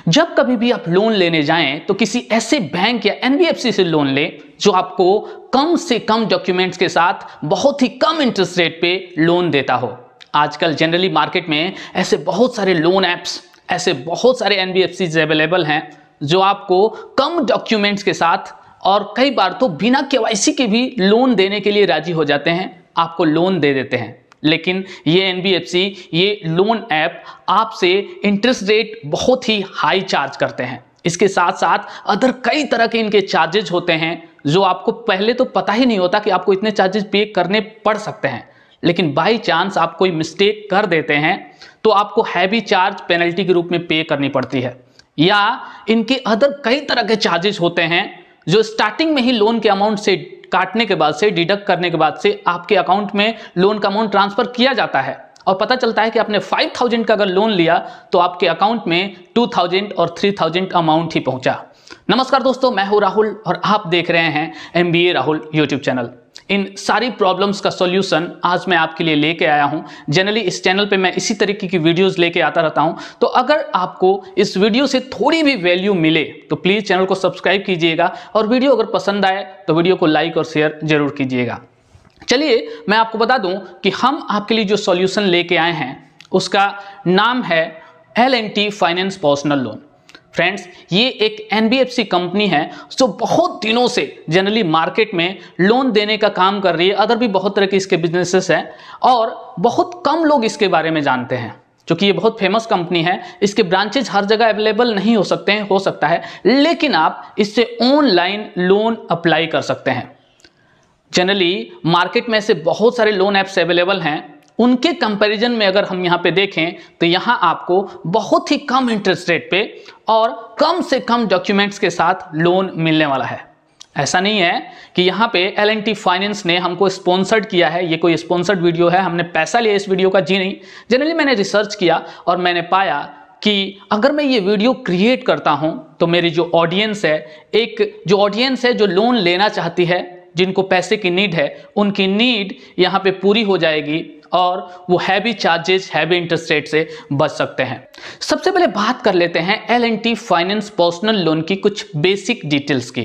जब कभी भी आप लोन लेने जाएं तो किसी ऐसे बैंक या एनबीएफसी से लोन लें जो आपको कम से कम डॉक्यूमेंट्स के साथ बहुत ही कम इंटरेस्ट रेट पे लोन देता हो। आजकल जनरली मार्केट में ऐसे बहुत सारे लोन ऐप्स, ऐसे बहुत सारे एनबीएफसीज अवेलेबल हैं जो आपको कम डॉक्यूमेंट्स के साथ और कई बार तो बिना केवाईसी के भी लोन देने के लिए राजी हो जाते हैं, आपको लोन दे देते हैं। लेकिन ये एनबीएफसी, ये लोन ऐप आपसे इंटरेस्ट रेट बहुत ही हाई चार्ज करते हैं। इसके साथ साथ अदर कई तरह के इनके चार्जेज होते हैं जो आपको पहले तो पता ही नहीं होता कि आपको इतने चार्जेस पे करने पड़ सकते हैं, लेकिन बाई चांस आप कोई मिस्टेक कर देते हैं तो आपको हैवी चार्ज पेनल्टी के रूप में पे करनी पड़ती है। या इनके अदर कई तरह के चार्जेस होते हैं जो स्टार्टिंग में ही लोन के अमाउंट से काटने के बाद से, डिडक्ट करने के बाद से आपके अकाउंट में लोन का अमाउंट ट्रांसफर किया जाता है और पता चलता है कि आपने 5000 का अगर लोन लिया तो आपके अकाउंट में 2000 और 3000 अमाउंट ही पहुंचा। नमस्कार दोस्तों, मैं हूं राहुल और आप देख रहे हैं MBA राहुल यूट्यूब चैनल। इन सारी प्रॉब्लम्स का सॉल्यूशन आज मैं आपके लिए लेके आया हूं। जनरली इस चैनल पे मैं इसी तरीके की वीडियोस लेके आता रहता हूं, तो अगर आपको इस वीडियो से थोड़ी भी वैल्यू मिले तो प्लीज चैनल को सब्सक्राइब कीजिएगा और वीडियो अगर पसंद आए तो वीडियो को लाइक और शेयर जरूर कीजिएगा। चलिए मैं आपको बता दूं कि हम आपके लिए जो सॉल्यूशन लेके आए हैं उसका नाम है L&T finance personal loan. Friends, ये एक एनबीएफसी कंपनी है जो बहुत दिनों से जनरली मार्केट में लोन देने का काम कर रही है। अदर भी बहुत तरह के इसके बिजनेसेस हैं और बहुत कम लोग इसके बारे में जानते हैं क्योंकि ये बहुत फेमस कंपनी है। इसके ब्रांचेज हर जगह अवेलेबल नहीं हो सकते हैं, हो सकता है, लेकिन आप इससे ऑनलाइन लोन अप्लाई कर सकते हैं। जनरली मार्केट में ऐसे बहुत सारे लोन ऐप्स अवेलेबल हैं, उनके कंपैरिजन में अगर हम यहाँ पे देखें तो यहाँ आपको बहुत ही कम इंटरेस्ट रेट पे और कम से कम डॉक्यूमेंट्स के साथ लोन मिलने वाला है। ऐसा नहीं है कि यहाँ पे L&T फाइनेंस ने हमको स्पॉन्सर्ड किया है, ये कोई स्पॉन्सर्ड वीडियो है, हमने पैसा लिया इस वीडियो का, जी नहीं। जनरली मैंने रिसर्च किया और मैंने पाया कि अगर मैं ये वीडियो क्रिएट करता हूँ तो मेरी जो ऑडियंस है, एक जो ऑडियंस है जो लोन लेना चाहती है, जिनको पैसे की नीड है, उनकी नीड यहाँ पे पूरी हो जाएगी और वो heavy charges, heavy interest rate से बच सकते हैं। सबसे पहले बात कर लेते हैं L&T फाइनेंस पर्सनल लोन की कुछ बेसिक डिटेल्स की।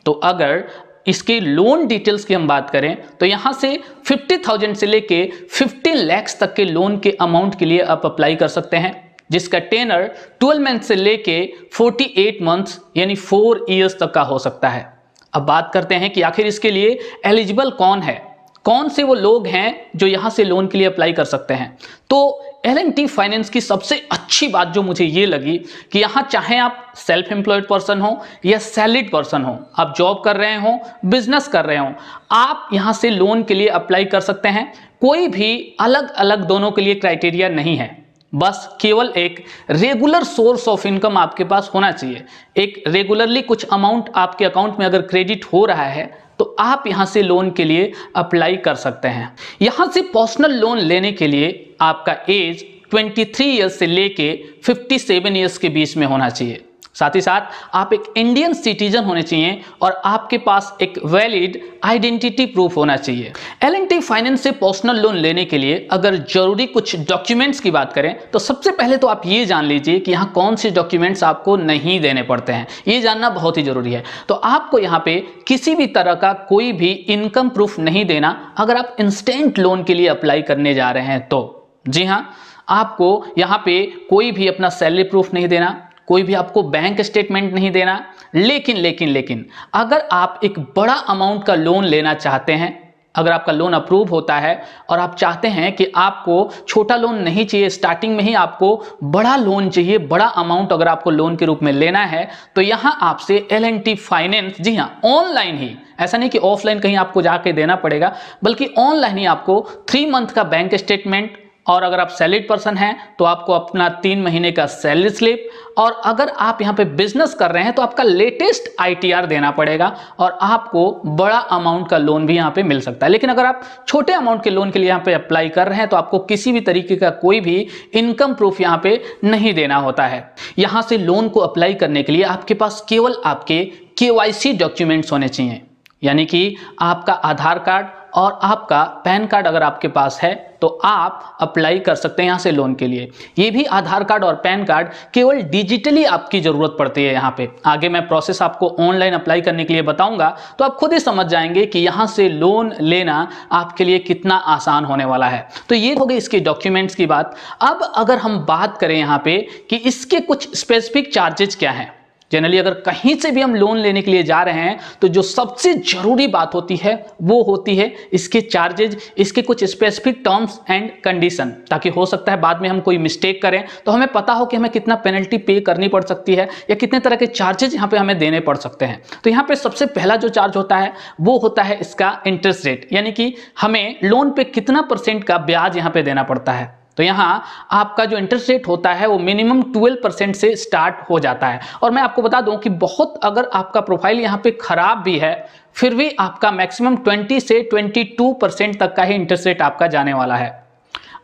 तो अगर इसके लोन डिटेल्स की हम बात करें तो यहाँ से 50,000 से लेके 50 लाख तक के लोन के अमाउंट के लिए आप अप्लाई कर सकते हैं, जिसका टेनर 12 मंथ से लेके 48 मंथ्स यानी 4 ईयर्स तक का हो सकता है। अब बात करते हैं कि आखिर इसके लिए एलिजिबल कौन है, कौन से वो लोग हैं जो यहाँ से लोन के लिए अप्लाई कर सकते हैं। तो L&T फाइनेंस की सबसे अच्छी बात जो मुझे ये लगी कि यहाँ चाहे आप सेल्फ एम्प्लॉयड पर्सन हो या सैलरीड पर्सन हो, आप जॉब कर रहे हो, बिजनेस कर रहे हो, आप यहाँ से लोन के लिए अप्लाई कर सकते हैं। कोई भी अलग अलग दोनों के लिए क्राइटेरिया नहीं है, बस केवल एक रेगुलर सोर्स ऑफ इनकम आपके पास होना चाहिए। एक रेगुलरली कुछ अमाउंट आपके अकाउंट में अगर क्रेडिट हो रहा है तो आप यहां से लोन के लिए अप्लाई कर सकते हैं। यहां से पर्सनल लोन लेने के लिए आपका एज 23 ईयर्स से लेके 57 ईयर्स के बीच में होना चाहिए। साथ ही साथ आप एक इंडियन सिटीजन होने चाहिए और आपके पास एक वैलिड आइडेंटिटी प्रूफ होना चाहिए। L&T फाइनेंस से पर्सनल लोन लेने के लिए अगर जरूरी कुछ डॉक्यूमेंट्स की बात करें तो सबसे पहले तो आप ये जान लीजिए कि यहाँ कौन से डॉक्यूमेंट्स आपको नहीं देने पड़ते हैं, ये जानना बहुत ही जरूरी है। तो आपको यहाँ पे किसी भी तरह का कोई भी इनकम प्रूफ नहीं देना अगर आप इंस्टेंट लोन के लिए अप्लाई करने जा रहे हैं तो। जी हाँ, आपको यहाँ पे कोई भी अपना सैलरी प्रूफ नहीं देना, कोई भी आपको बैंक स्टेटमेंट नहीं देना। लेकिन अगर आप एक बड़ा अमाउंट का लोन लेना चाहते हैं, अगर आपका लोन अप्रूव होता है और आप चाहते हैं कि आपको छोटा लोन नहीं चाहिए, स्टार्टिंग में ही आपको बड़ा लोन चाहिए, बड़ा अमाउंट अगर आपको लोन के रूप में लेना है तो यहाँ आपसे L&T फाइनेंस, जी हाँ, ऑनलाइन ही, ऐसा नहीं कि ऑफलाइन कहीं आपको जाके देना पड़ेगा, बल्कि ऑनलाइन ही आपको 3 मंथ का बैंक स्टेटमेंट, और अगर आप सैलरीड पर्सन हैं तो आपको अपना 3 महीने का सैलरी स्लिप, और अगर आप यहाँ पे बिजनेस कर रहे हैं तो आपका लेटेस्ट ITR देना पड़ेगा और आपको बड़ा अमाउंट का लोन भी यहाँ पे मिल सकता है। लेकिन अगर आप छोटे अमाउंट के लोन के लिए यहाँ पे अप्लाई कर रहे हैं तो आपको किसी भी तरीके का कोई भी इनकम प्रूफ यहाँ पे नहीं देना होता है। यहाँ से लोन को अप्लाई करने के लिए आपके पास केवल आपके KYC डॉक्यूमेंट्स होने चाहिए, यानी कि आपका आधार कार्ड और आपका पैन कार्ड अगर आपके पास है तो आप अप्लाई कर सकते हैं यहाँ से लोन के लिए। ये भी आधार कार्ड और पैन कार्ड केवल डिजिटली आपकी जरूरत पड़ती है। यहाँ पे आगे मैं प्रोसेस आपको ऑनलाइन अप्लाई करने के लिए बताऊंगा, तो आप खुद ही समझ जाएंगे कि यहाँ से लोन लेना आपके लिए कितना आसान होने वाला है। तो ये हो गई इसके डॉक्यूमेंट्स की बात। अब अगर हम बात करें यहाँ पे कि इसके कुछ स्पेसिफिक चार्जेस क्या हैं। जनरली अगर कहीं से भी हम लोन लेने के लिए जा रहे हैं तो जो सबसे जरूरी बात होती है वो होती है इसके चार्जेज, इसके कुछ स्पेसिफिक टर्म्स एंड कंडीशन, ताकि हो सकता है बाद में हम कोई मिस्टेक करें तो हमें पता हो कि हमें कितना पेनल्टी पे करनी पड़ सकती है या कितने तरह के चार्जेज यहाँ पे हमें देने पड़ सकते हैं। तो यहाँ पे सबसे पहला जो चार्ज होता है वो होता है इसका इंटरेस्ट रेट, यानी कि हमें लोन पे कितना % का ब्याज यहाँ पे देना पड़ता है। तो यहाँ आपका जो इंटरेस्ट रेट होता है वो मिनिमम 12% से स्टार्ट हो जाता है। और मैं आपको बता दूं कि बहुत अगर आपका प्रोफाइल यहाँ पे खराब भी है फिर भी आपका मैक्सिमम 20 से 22% तक का ही इंटरेस्ट रेट आपका जाने वाला है।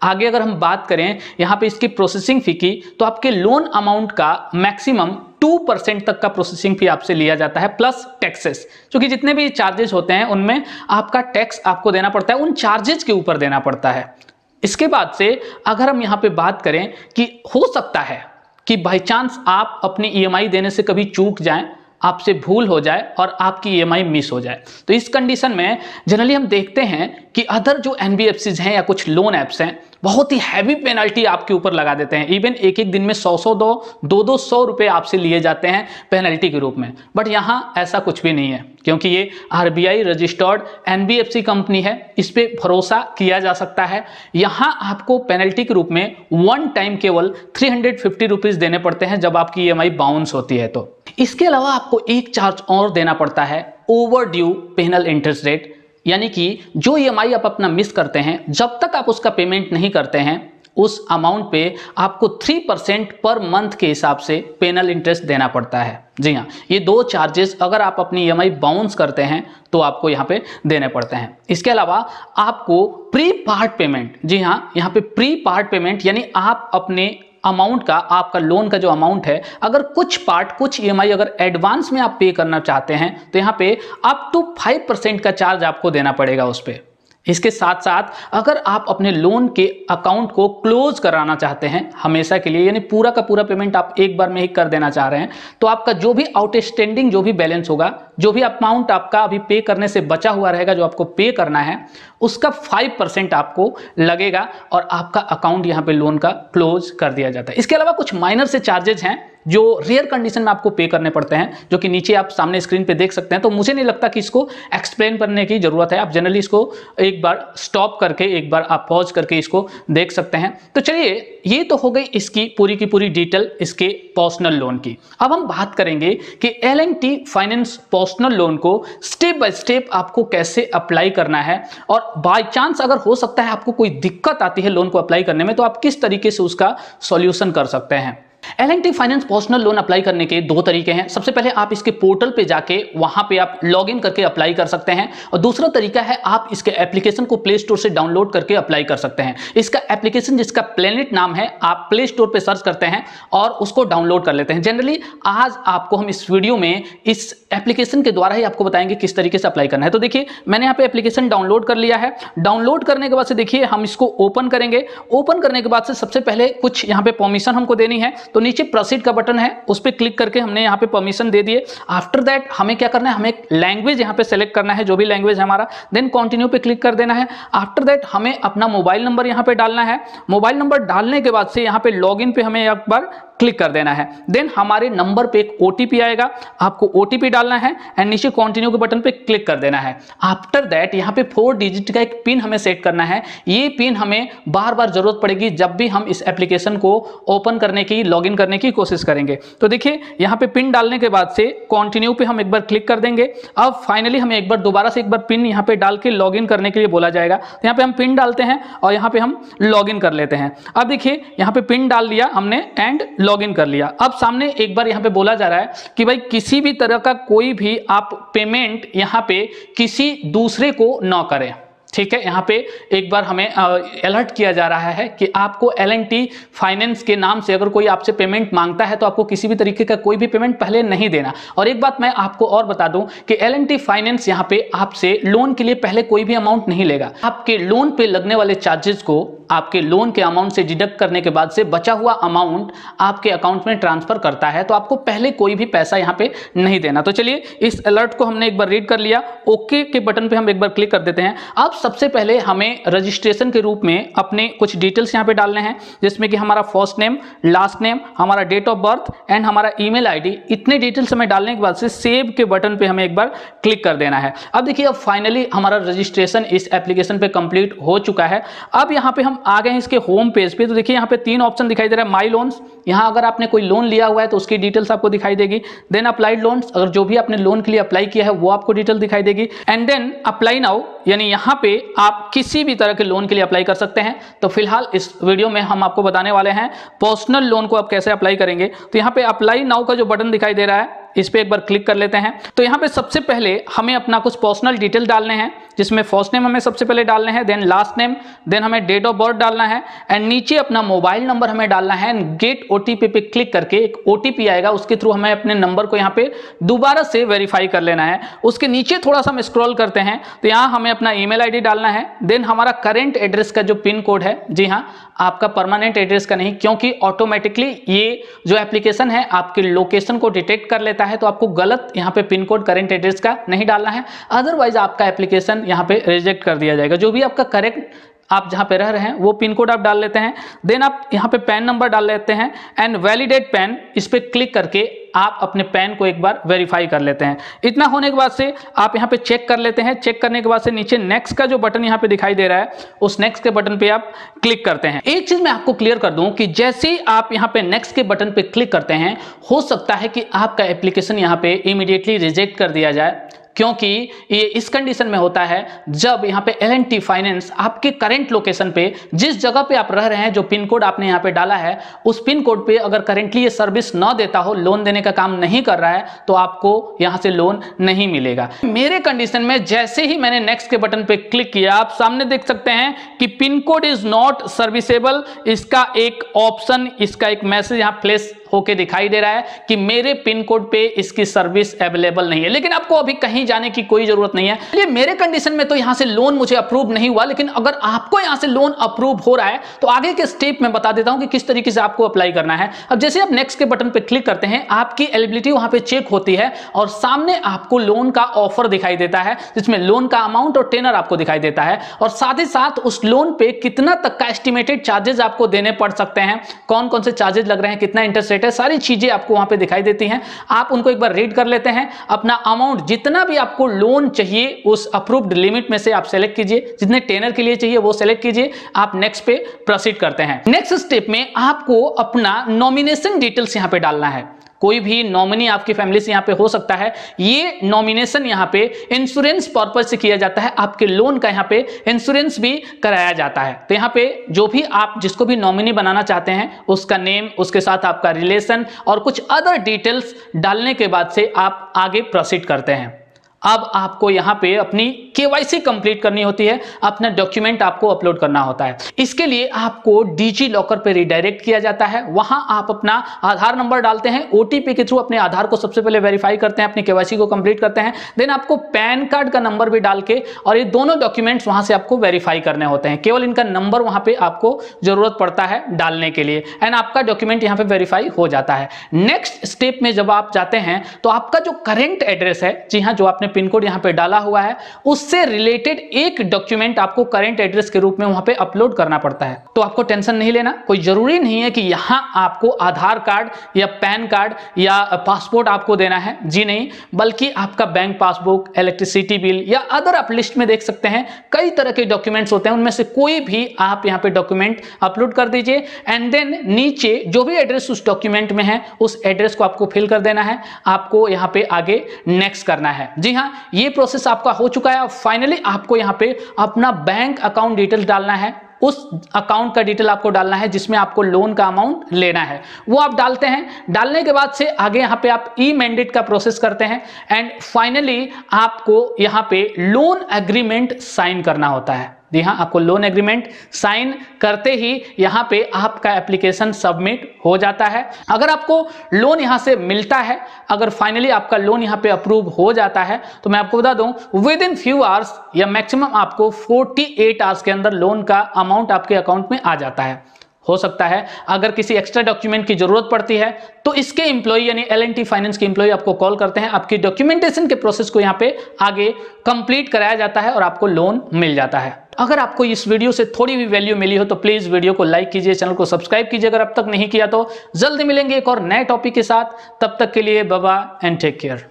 आगे अगर हम बात करें यहाँ पे इसकी प्रोसेसिंग फी की, तो आपके लोन अमाउंट का मैक्सिमम 2% तक का प्रोसेसिंग फी आपसे लिया जाता है प्लस टैक्सेस, क्योंकि जितने भी चार्जेस होते हैं उनमें आपका टैक्स आपको देना पड़ता है, उन चार्जेस के ऊपर देना पड़ता है। इसके बाद से अगर हम यहाँ पे बात करें कि हो सकता है कि बाई चांस आप अपनी ईएमआई देने से कभी चूक जाएं, आपसे भूल हो जाए और आपकी ईएमआई मिस हो जाए, तो इस कंडीशन में जनरली हम देखते हैं कि अदर जो एनबीएफसीज हैं या कुछ लोन ऐप्स हैं बहुत ही हैवी पेनल्टी आपके ऊपर लगा देते हैं। इवन एक एक दिन में 100-200 रुपए आपसे लिए जाते हैं पेनल्टी के रूप में। बट यहाँ ऐसा कुछ भी नहीं है, क्योंकि ये आरबीआई रजिस्टर्ड एनबीएफसी कंपनी है, इस पे भरोसा किया जा सकता है। यहाँ आपको पेनल्टी के रूप में वन टाइम केवल 350 रुपीज देने पड़ते हैं जब आपकी ईएमआई बाउंस होती है। तो इसके अलावा आपको एक चार्ज और देना पड़ता है, overdue penal interest rate, यानी कि जो ईएमआई आप अपना मिस करते हैं जब तक आप उसका पेमेंट नहीं करते हैं उस अमाउंट पे आपको 3% पर मंथ के हिसाब से पेनल इंटरेस्ट देना पड़ता है। जी हाँ, ये दो चार्जेस अगर आप अपनी ईएमआई बाउंस करते हैं तो आपको यहाँ पे देने पड़ते हैं। इसके अलावा आपको प्री पार्ट पेमेंट, जी हाँ, यहाँ पे प्री पार्ट पेमेंट यानी आप अपने अमाउंट का, आपका लोन का जो अमाउंट है, अगर कुछ पार्ट, कुछ ईएमआई अगर एडवांस में आप पे करना चाहते हैं तो यहाँ पे अप टू 5% का चार्ज आपको देना पड़ेगा उस पे। इसके साथ साथ अगर आप अपने लोन के अकाउंट को क्लोज कराना चाहते हैं हमेशा के लिए, यानी पूरा का पूरा पेमेंट आप एक बार में ही कर देना चाह रहे हैं, तो आपका जो भी आउटस्टैंडिंग जो भी बैलेंस होगा, जो भी अमाउंट आपका अभी पे करने से बचा हुआ रहेगा, जो आपको पे करना है, उसका 5% आपको लगेगा और आपका अकाउंट यहाँ पे लोन का क्लोज कर दिया जाता है। इसके अलावा कुछ माइनर से चार्जेस हैं जो रेयर कंडीशन में आपको पे करने पड़ते हैं, जो कि नीचे आप सामने स्क्रीन पे देख सकते हैं। तो मुझे नहीं लगता कि इसको एक्सप्लेन करने की जरूरत है, आप जनरली इसको एक बार स्टॉप करके, एक बार आप पॉज करके इसको देख सकते हैं। तो चलिए, ये तो हो गई इसकी पूरी की पूरी डिटेल इसके पर्सनल लोन की। अब हम बात करेंगे कि L&T फाइनेंस पर्सनल लोन को स्टेप बाय स्टेप आपको कैसे अप्लाई करना है, और बाय चांस अगर हो सकता है आपको कोई दिक्कत आती है लोन को अप्लाई करने में, तो आप किस तरीके से उसका सॉल्यूशन कर सकते हैं। L&T finance personal loan apply करने के दो तरीके हैं। सबसे पहले आप इसके पोर्टल पे जाके वहां पे आप लॉगिन करके अप्लाई कर सकते हैं, और दूसरा तरीका है आप इसके एप्लीकेशन को प्ले स्टोर से डाउनलोड करके अप्लाई कर सकते हैं। इसका एप्लीकेशन जिसका प्लेनेट नाम है, आप प्ले स्टोर पे सर्च करते हैं और उसको डाउनलोड कर लेते हैं। जनरली आज आपको हम इस वीडियो में इस एप्लीकेशन के द्वारा ही आपको बताएंगे किस तरीके से अप्लाई करना है। तो देखिए, मैंने यहाँ पे एप्लीकेशन डाउनलोड कर लिया है। डाउनलोड करने के बाद से देखिए हम इसको ओपन करेंगे। ओपन करने के बाद से सबसे पहले कुछ यहाँ पे परमिशन हमको देनी है, तो नीचे प्रोसीड का बटन है, उस पर क्लिक करके हमने यहाँ पे परमिशन दे दिए। आफ्टर दैट हमें क्या करना है, हमें एक लैंग्वेज यहाँ पे सेलेक्ट करना है, जो भी लैंग्वेज है हमारा, देन कंटिन्यू पे क्लिक कर देना है। आफ्टर दैट हमें अपना मोबाइल नंबर यहाँ पे डालना है। मोबाइल नंबर डालने के बाद से यहाँ पे लॉगिन पे हमें एक बार क्लिक कर देना है। देन हमारे नंबर पे एक ओटीपी आएगा, आपको ओटीपी डालना है एंड नीचे कंटिन्यू के बटन पे क्लिक कर देना है। आफ्टर दैट यहाँ पे 4 डिजिट का एक पिन हमें सेट करना है। ये पिन हमें बार बार जरूरत पड़ेगी जब भी हम इस एप्लीकेशन को ओपन करने की, लॉगिन करने की कोशिश करेंगे। तो देखिए, यहाँ पे पिन डालने के बाद से कंटिन्यू पे हम एक बार क्लिक कर देंगे। अब फाइनली हमें एक बार दोबारा से एक बार पिन यहाँ पे डाल के लॉगिन करने के लिए बोला जाएगा। तो यहाँ पे हम पिन डालते हैं और यहाँ पे हम लॉगिन कर लेते हैं। अब देखिए, यहाँ पे पिन डाल दिया हमने एंड लॉगिन कर लिया। अब सामने एक बार यहाँ पे बोला जा रहा है कि भाई किसी भी तरह का कोई भी आप पेमेंट यहाँ पे किसी दूसरे को ना करें। ठीक है, यहाँ पे एक बार हमें अलर्ट किया जा रहा है कि आपको L&T फाइनेंस के नाम से अगर कोई आपसे पेमेंट मांगता है तो आपको किसी भी तरीके का कोई भी पेमेंट पहले नहीं देना। और एक बात मैं आपको और बता दूं कि L&T फाइनेंस यहाँ पे आपसे लोन के लिए पहले कोई भी अमाउंट नहीं लेगा। आपके लोन पे लगने वाले चार्जेस को आपके लोन के अमाउंट से डिडक्ट करने के बाद से बचा हुआ अमाउंट आपके अकाउंट में ट्रांसफर करता है, तो आपको पहले कोई भी पैसा यहाँ पे नहीं देना। तो चलिए इस अलर्ट को हमने एक बार रीड कर लिया, ओके के बटन पे हम एक बार क्लिक कर देते हैं। अब सबसे पहले हमें रजिस्ट्रेशन के रूप में अपने कुछ डिटेल्स यहाँ पे डालने हैं, जिसमें कि हमारा फर्स्ट नेम, लास्ट नेम, हमारा डेट ऑफ बर्थ एंड हमारा ईमेल आईडी। इतने डिटेल्स हमें डालने के बाद से सेव के बटन पे हमें एक बार क्लिक कर देना है। अब देखिए अब फाइनली हमारा रजिस्ट्रेशन इस एप्लीकेशन पे कंप्लीट हो चुका है। अब यहाँ पे हम आ गए इसके होम पेज पे, तो देखिए यहाँ पे 3 ऑप्शन दिखाई दे रहा है। माई लोन्स, यहाँ अगर आपने कोई लोन लिया हुआ है तो उसकी डिटेल्स आपको दिखाई देगी। देन अप्लाइड लोन्स, अगर जो भी आपने लोन के लिए अप्लाई किया है वो आपको डिटेल दिखाई देगी। एंड देन अप्लाई नाउ, यानी यहाँ पे आप किसी भी तरह के लोन के लिए अप्लाई कर सकते हैं। तो फिलहाल इस वीडियो में हम आपको बताने वाले हैं पर्सनल लोन को आप कैसे अप्लाई करेंगे। तो यहाँ पे अप्लाई नाउ का जो बटन दिखाई दे रहा है इस पे एक बार क्लिक कर लेते हैं। तो यहाँ पे सबसे पहले हमें अपना कुछ पर्सनल डिटेल डालने हैं, जिसमें फर्स्ट नेम हमें सबसे पहले डालने हैं, देन लास्ट नेम, देन हमें डेट ऑफ बर्थ डालना है एंड नीचे अपना मोबाइल नंबर हमें डालना है। एंड गेट ओटीपी पे क्लिक करके एक ओटीपी आएगा, उसके थ्रू हमें अपने नंबर को यहाँ पे दोबारा से वेरीफाई कर लेना है। उसके नीचे थोड़ा सा हम स्क्रॉल करते हैं तो यहाँ हमें अपना ईमेल आईडी डालना है। देन हमारा करंट एड्रेस का जो पिन कोड है, जी हाँ आपका परमानेंट एड्रेस का नहीं, क्योंकि ऑटोमेटिकली ये जो एप्लीकेशन है आपके लोकेशन को डिटेक्ट कर लेता है, तो आपको गलत यहाँ पे पिन कोड करंट एड्रेस का नहीं डालना है, अदरवाइज आपका एप्लीकेशन यहाँ पे रिजेक्ट कर दिया जाएगा। जो भी आपका करेक्ट आप जहाँ पे रह रहे हैं वो पिन कोड आप डाल लेते हैं। देन आप यहाँ पे पैन नंबर डाल लेते हैं एंड वैलिडेट पैन, इस पे क्लिक करके आप अपने पैन को एक बार वेरीफाई कर लेते हैं। इतना होने के बाद से आप यहाँ पे चेक कर लेते हैं। चेक करने के बाद से नीचे नेक्स्ट का जो बटन यहाँ पे दिखाई दे रहा है, उस नेक्स्ट के बटन पे आप क्लिक करते हैं। एक चीज मैं आपको क्लियर कर दूं कि जैसे ही आप यहाँ पे नेक्स्ट के बटन पे क्लिक करते हैं, हो सकता है कि आपका एप्लीकेशन यहाँ पे इमीडिएटली रिजेक्ट कर दिया जाए, क्योंकि ये इस कंडीशन में होता है जब यहाँ पे L&T फाइनेंस आपके करंट लोकेशन पे, जिस जगह पे आप रह रहे हैं, जो पिन कोड आपने यहाँ पे डाला है उस पिन कोड पे अगर करंटली ये सर्विस ना देता हो, लोन देने का काम नहीं कर रहा है, तो आपको यहाँ से लोन नहीं मिलेगा। मेरे कंडीशन में जैसे ही मैंने नेक्स्ट के बटन पे क्लिक किया, आप सामने देख सकते हैं कि pin code is not serviceable, इसका एक ऑप्शन, इसका एक मैसेज यहाँ फ्लैश होके दिखाई दे रहा है कि मेरे पिन कोड पे इसकी सर्विस अवेलेबल नहीं है। लेकिन आपको अभी कहीं जाने की कोई जरूरत नहीं है। ये मेरे कंडीशन में तो यहां से लोन मुझे अप्रूव नहीं हुआ, लेकिन अगर आपको यहां से लोन अप्रूव हो रहा है तो आगे के स्टेप में बता देता हूं कि किस तरीके से आपको अप्लाई करना है। अब जैसे आप नेक्स्ट के बटन पे क्लिक करते हैं, आपकी एलिजिबिलिटी वहां पे चेक होती है और सामने आपको लोन का ऑफर दिखाई देता है, जिसमें लोन का अमाउंट और टेनर आपको दिखाई देता है, और साथ ही साथ उस लोन पे कितना तक का एस्टिमेटेड चार्जेस आपको देने पड़ सकते हैं, कौन कौन से चार्जेस लग रहे हैं, कितना इंटरेस्ट रेट है, सारी चीजें आपको वहां पे दिखाई देती हैं। आप उनको एक बार रीड कर लेते हैं। अपना अमाउंट जितना भी आपको लोन चाहिए उस अप्रूव्ड लिमिट में से आप सेलेक्ट कीजिए, जितने टेनर के लिए चाहिए वो सेलेक्ट कीजिए। आप नेक्स्ट पे प्रोसीड करते हैं। नेक्स्ट स्टेप में आपको अपना नॉमिनेशन डिटेल्स यहां पे डालना है। कोई भी नॉमिनी आपकी फैमिली से यहाँ पे हो सकता है। ये नॉमिनेशन यहाँ पे इंश्योरेंस पर्पज से किया जाता है, आपके लोन का यहाँ पे इंश्योरेंस भी कराया जाता है। तो यहाँ पे जो भी आप जिसको भी नॉमिनी बनाना चाहते हैं उसका नेम, उसके साथ आपका रिलेशन और कुछ अदर डिटेल्स डालने के बाद से आप आगे प्रोसीड करते हैं। अब आपको यहाँ पे अपनी KYC कंप्लीट करनी होती है, अपना डॉक्यूमेंट आपको अपलोड करना होता है। इसके लिए आपको डिजी लॉकर पे रिडायरेक्ट किया जाता है। वहां आप अपना आधार नंबर डालते हैं, OTP के थ्रू अपने आधार को सबसे पहले वेरीफाई करते हैं, अपनी KYC को कंप्लीट करते हैं। देन आपको पैन कार्ड का नंबर भी डाल के, और ये दोनों डॉक्यूमेंट्स वहां से आपको वेरीफाई करने होते हैं। केवल इनका नंबर वहां पे आपको जरूरत पड़ता है डालने के लिए, एंड आपका डॉक्यूमेंट यहाँ पे वेरीफाई हो जाता है। नेक्स्ट स्टेप में जब आप जाते हैं तो आपका जो करेंट एड्रेस है, जी हाँ, जो आपने पिन कोड यहां पे डाला हुआ है, उससे रिलेटेड एक डॉक्यूमेंट आपको करंट एड्रेस के रूप में वहां पे अपलोड करना पड़ता है। तो आपको टेंशन नहीं लेना, कोई जरूरी नहीं है कि यहां आपको आधार कार्ड या पैन कार्ड या पासपोर्ट आपको देना है, जी नहीं, बल्कि आपका बैंक पासबुक, इलेक्ट्रिसिटी बिल या अदर आप लिस्ट में देख सकते हैं कई तरह के डॉक्यूमेंट्स होते हैं, उनमें से कोई भी आप यहां पे डॉक्यूमेंट अपलोड कर दीजिए। एंड देन नीचे जो भी एड्रेस उस डॉक्यूमेंट में है उस एड्रेस को आपको फिल कर देना है, आपको यहां पे आगे नेक्स्ट करना है। जी हाँ, ये प्रोसेस आपका हो चुका है। फाइनली आपको यहां पे अपना बैंक अकाउंट डिटेल्स डालना है। उस अकाउंट का डिटेल आपको डालना है जिसमें आपको लोन का अमाउंट लेना है, वो आप डालते हैं। डालने के बाद से आगे यहाँ पे आप ई मैंडेट का प्रोसेस करते हैं एंड फाइनली आपको यहाँ पे लोन एग्रीमेंट साइन करना होता है। जी हाँ, आपको लोन एग्रीमेंट साइन करते ही यहाँ पे आपका एप्लीकेशन सबमिट हो जाता है। अगर आपको लोन यहाँ से मिलता है, अगर फाइनली आपका लोन यहाँ पे अप्रूव हो जाता है, तो मैं आपको बता दूं विद इन फ्यू आवर्स या मैक्सिमम आपको 48 आवर्स के अंदर लोन का अमाउंट आपके अकाउंट में आ जाता है। हो सकता है अगर किसी एक्स्ट्रा डॉक्यूमेंट की जरूरत पड़ती है तो इसके एम्प्लॉय यानी L&T फाइनेंस के एम्प्लॉय आपको कॉल करते हैं, आपकी डॉक्यूमेंटेशन के प्रोसेस को यहाँ पे आगे कंप्लीट कराया जाता है और आपको लोन मिल जाता है। अगर आपको इस वीडियो से थोड़ी भी वैल्यू मिली हो तो प्लीज वीडियो को लाइक कीजिए, चैनल को सब्सक्राइब कीजिए अगर अब तक नहीं किया तो। जल्दी मिलेंगे एक और नए टॉपिक के साथ, तब तक के लिए bye bye and take care.